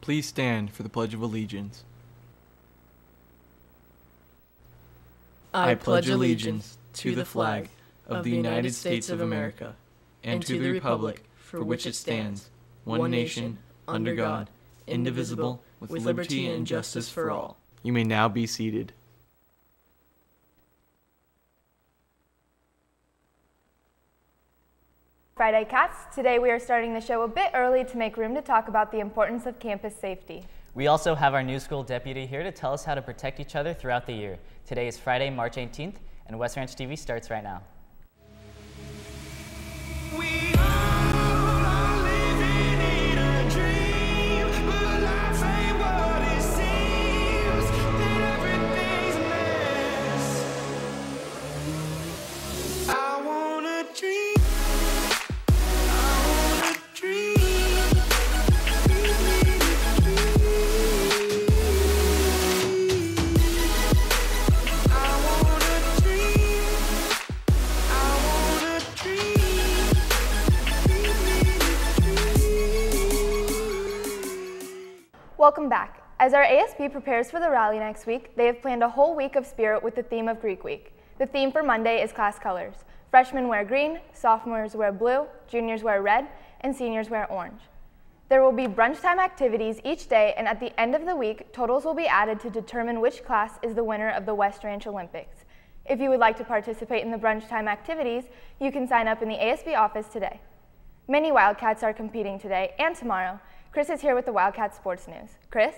Please stand for the Pledge of Allegiance. I pledge allegiance to the flag of the United States of America and to the republic for which it stands, one nation, under God, indivisible, with liberty and justice for all. You may now be seated. Friday Cats. Today we are starting the show a bit early to make room to talk about the importance of campus safety. We also have our new school deputy here to tell us how to protect each other throughout the year. Today is Friday, March 18th, and West Ranch TV starts right now. Welcome back. As our ASB prepares for the rally next week, they have planned a whole week of spirit with the theme of Greek Week. The theme for Monday is class colors. Freshmen wear green, sophomores wear blue, juniors wear red, and seniors wear orange. There will be brunch time activities each day, and at the end of the week, totals will be added to determine which class is the winner of the West Ranch Olympics. If you would like to participate in the brunch time activities, you can sign up in the ASB office today. Many Wildcats are competing today and tomorrow. Chris is here with the Wildcat Sports News. Chris?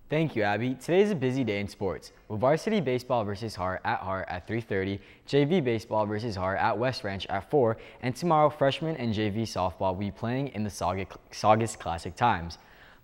Thank you, Abby. Today is a busy day in sports, with varsity baseball versus Hart at 3:30, JV baseball versus Hart at West Ranch at 4, and tomorrow freshman and JV softball will be playing in the Saugus Classic Times.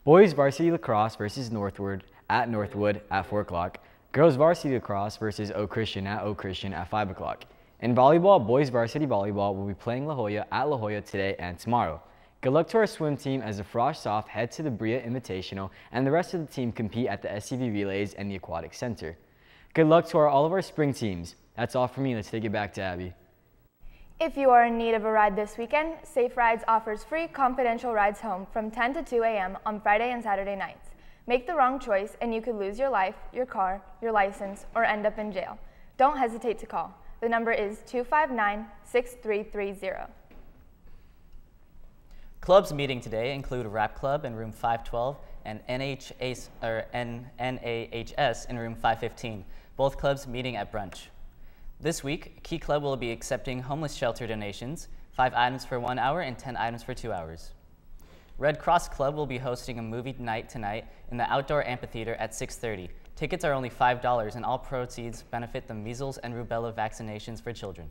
Boys varsity lacrosse versus Northwood at 4 o'clock, girls varsity lacrosse versus Oak Christian at 5 o'clock. In volleyball, boys varsity volleyball will be playing La Jolla today and tomorrow. Good luck to our swim team as the FROSH Soft head to the BREA Invitational and the rest of the team compete at the SCV Relays and the Aquatic Center. Good luck to all of our spring teams. That's all for me. Let's take it back to Abby. If you are in need of a ride this weekend, Safe Rides offers free confidential rides home from 10 to 2 a.m. on Friday and Saturday nights. Make the wrong choice and you could lose your life, your car, your license, or end up in jail. Don't hesitate to call. The number is 259-6330. Clubs meeting today include Rap Club in room 512 and NAHS in room 515, both clubs meeting at brunch. This week, Key Club will be accepting homeless shelter donations, 5 items for 1 hour and 10 items for 2 hours. Red Cross Club will be hosting a movie night tonight in the outdoor amphitheater at 6:30. Tickets are only $5 and all proceeds benefit the measles and rubella vaccinations for children.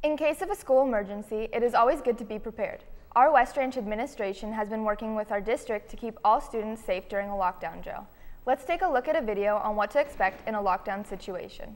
In case of a school emergency, it is always good to be prepared. Our West Ranch administration has been working with our district to keep all students safe during a lockdown drill. Let's take a look at a video on what to expect in a lockdown situation.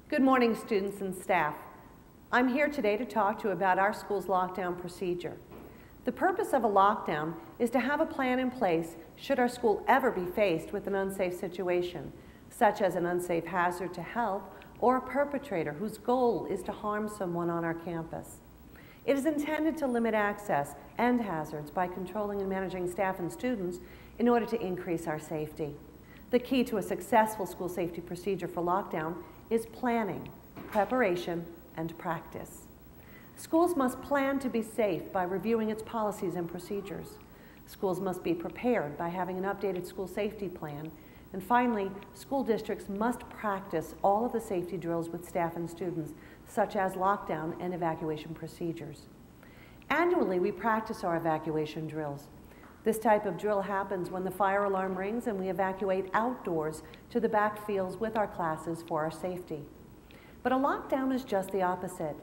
Good morning, students and staff. I'm here today to talk to you about our school's lockdown procedure. The purpose of a lockdown is to have a plan in place should our school ever be faced with an unsafe situation, such as an unsafe hazard to health or a perpetrator whose goal is to harm someone on our campus. It is intended to limit access and hazards by controlling and managing staff and students in order to increase our safety. The key to a successful school safety procedure for lockdown is planning, preparation, and practice. Schools must plan to be safe by reviewing its policies and procedures. Schools must be prepared by having an updated school safety plan. And finally, school districts must practice all of the safety drills with staff and students, such as lockdown and evacuation procedures. Annually, we practice our evacuation drills. This type of drill happens when the fire alarm rings and we evacuate outdoors to the backfields with our classes for our safety. But a lockdown is just the opposite.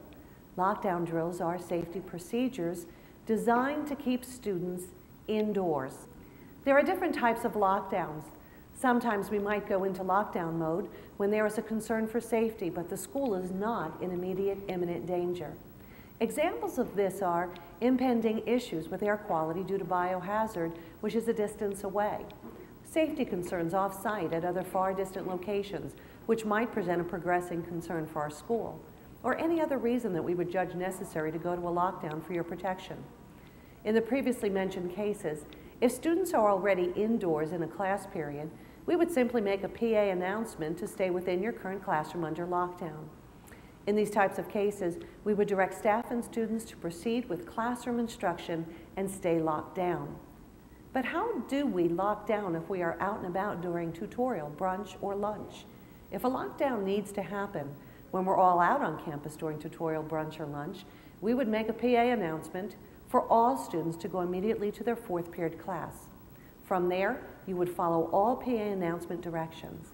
Lockdown drills are safety procedures designed to keep students indoors. There are different types of lockdowns. Sometimes we might go into lockdown mode when there is a concern for safety, but the school is not in immediate, imminent danger. Examples of this are impending issues with air quality due to biohazard, which is a distance away. Safety concerns off-site at other far distant locations, which might present a progressing concern for our school, or any other reason that we would judge necessary to go to a lockdown for your protection. In the previously mentioned cases, If students are already indoors in a class period, we would simply make a PA announcement to stay within your current classroom under lockdown. In these types of cases, we would direct staff and students to proceed with classroom instruction and stay locked down. But how do we lock down if we are out and about during tutorial, brunch, or lunch? If a lockdown needs to happen when we're all out on campus during tutorial, brunch, or lunch, we would make a PA announcement for all students to go immediately to their 4th period class. From there, you would follow all PA announcement directions.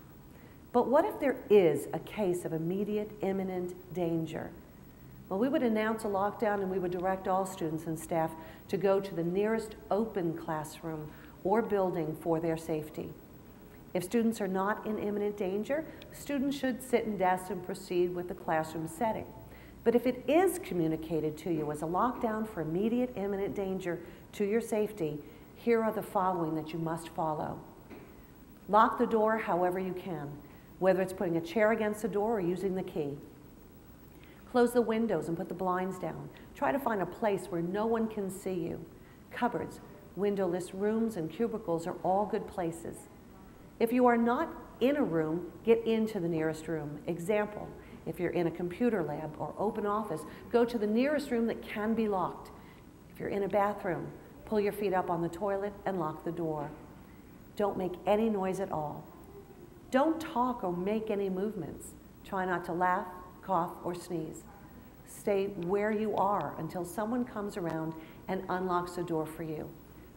But what if there is a case of immediate, imminent danger? Well, we would announce a lockdown and we would direct all students and staff to go to the nearest open classroom or building for their safety. If students are not in imminent danger, students should sit in desks and proceed with the classroom setting. But if it is communicated to you as a lockdown for immediate, imminent danger to your safety, here are the following that you must follow. Lock the door however you can, whether it's putting a chair against the door or using the key. Close the windows and put the blinds down. Try to find a place where no one can see you. Cupboards, windowless rooms, and cubicles are all good places. If you are not in a room, get into the nearest room. Example, if you're in a computer lab or open office, go to the nearest room that can be locked. If you're in a bathroom, pull your feet up on the toilet and lock the door. Don't make any noise at all. Don't talk or make any movements. Try not to laugh, cough, or sneeze. Stay where you are until someone comes around and unlocks the door for you.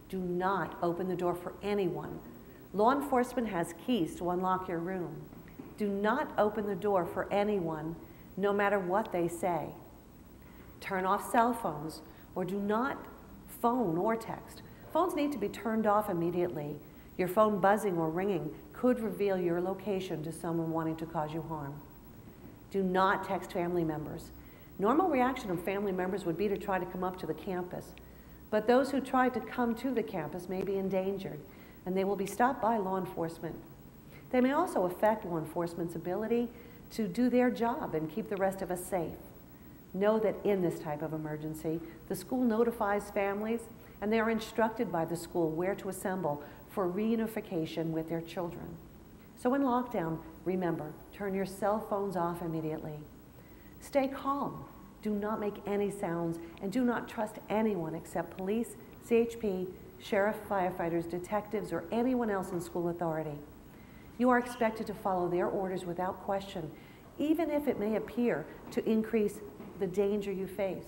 Do not open the door for anyone. Law enforcement has keys to unlock your room. Do not open the door for anyone, no matter what they say. Turn off cell phones, or do not phone or text. Phones need to be turned off immediately. Your phone buzzing or ringing could reveal your location to someone wanting to cause you harm. Do not text family members. Normal reaction of family members would be to try to come up to the campus, but those who try to come to the campus may be endangered, and they will be stopped by law enforcement. They may also affect law enforcement's ability to do their job and keep the rest of us safe. Know that in this type of emergency, the school notifies families and they are instructed by the school where to assemble for reunification with their children. So in lockdown, remember, turn your cell phones off immediately. Stay calm. Do not make any sounds and do not trust anyone except police, CHP, sheriff, firefighters, detectives, or anyone else in school authority. You are expected to follow their orders without question, even if it may appear to increase the danger you face.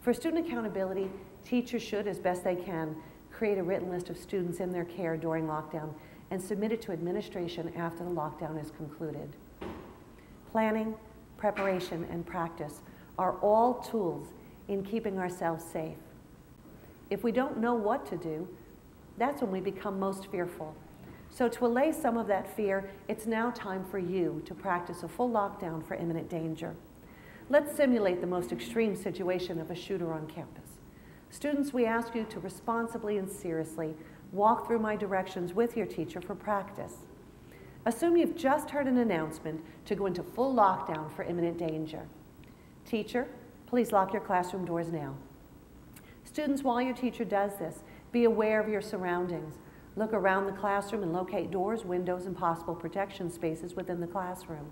For student accountability, teachers should, as best they can, create a written list of students in their care during lockdown and submit it to administration after the lockdown is concluded. Planning, preparation, and practice are all tools in keeping ourselves safe. If we don't know what to do, that's when we become most fearful. So to allay some of that fear, it's now time for you to practice a full lockdown for imminent danger. Let's simulate the most extreme situation of a shooter on campus. Students, we ask you to responsibly and seriously walk through my directions with your teacher for practice. Assume you've just heard an announcement to go into full lockdown for imminent danger. Teacher, please lock your classroom doors now. Students, while your teacher does this, be aware of your surroundings. Look around the classroom and locate doors, windows, and possible protection spaces within the classroom.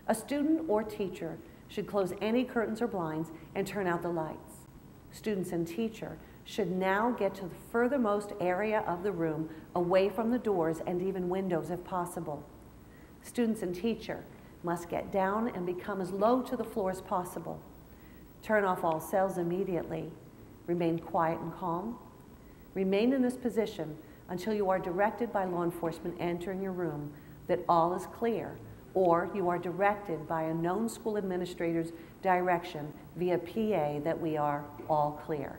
A student or teacher should close any curtains or blinds and turn out the lights. Students and teacher should now get to the furthermost area of the room, away from the doors and even windows if possible. Students and teacher must get down and become as low to the floor as possible. Turn off all cells immediately. Remain quiet and calm. Remain in this position until you are directed by law enforcement entering your room that all is clear, or you are directed by a known school administrator's direction via PA that we are all clear.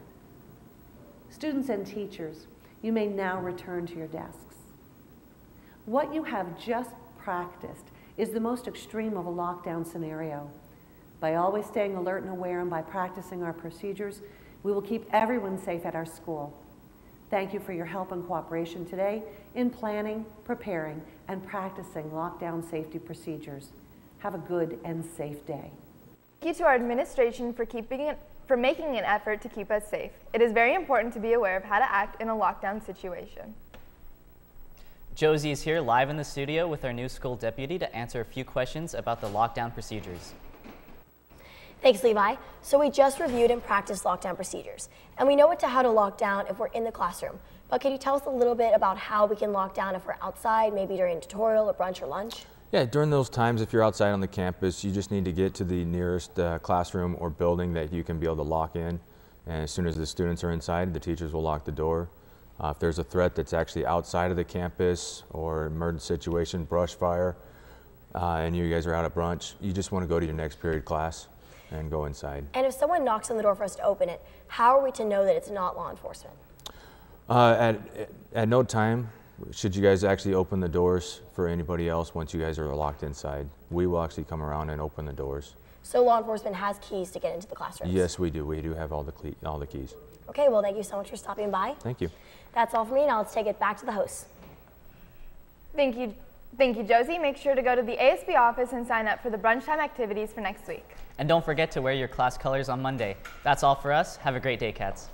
Students and teachers, you may now return to your desks. What you have just practiced is the most extreme of a lockdown scenario. By always staying alert and aware and by practicing our procedures, we will keep everyone safe at our school. Thank you for your help and cooperation today in planning, preparing, and practicing lockdown safety procedures. Have a good and safe day. Thank you to our administration for keeping for making an effort to keep us safe. It is very important to be aware of how to act in a lockdown situation. Josie is here live in the studio with our new school deputy to answer a few questions about the lockdown procedures. Thanks, Levi. So we just reviewed and practiced lockdown procedures, and we know how to lock down if we're in the classroom. But can you tell us a little bit about how we can lock down if we're outside, maybe during tutorial or brunch or lunch? Yeah, during those times, if you're outside on the campus, you just need to get to the nearest classroom or building that you can be able to lock in. And as soon as the students are inside, the teachers will lock the door. If there's a threat that's actually outside of the campus or emergency situation, brush fire, and you guys are out at brunch, you just want to go to your next period class and go inside. And if someone knocks on the door for us to open it, how are we to know that it's not law enforcement? At no time should you guys actually open the doors for anybody else once you guys are locked inside. We will actually come around and open the doors. So law enforcement has keys to get into the classrooms? Yes, we do. We do have all the keys. Okay, well, thank you so much for stopping by. Thank you. That's all for me. Now let's take it back to the hosts. Thank you, Josie. Make sure to go to the ASB office and sign up for the brunch time activities for next week. And don't forget to wear your class colors on Monday. That's all for us. Have a great day, Cats.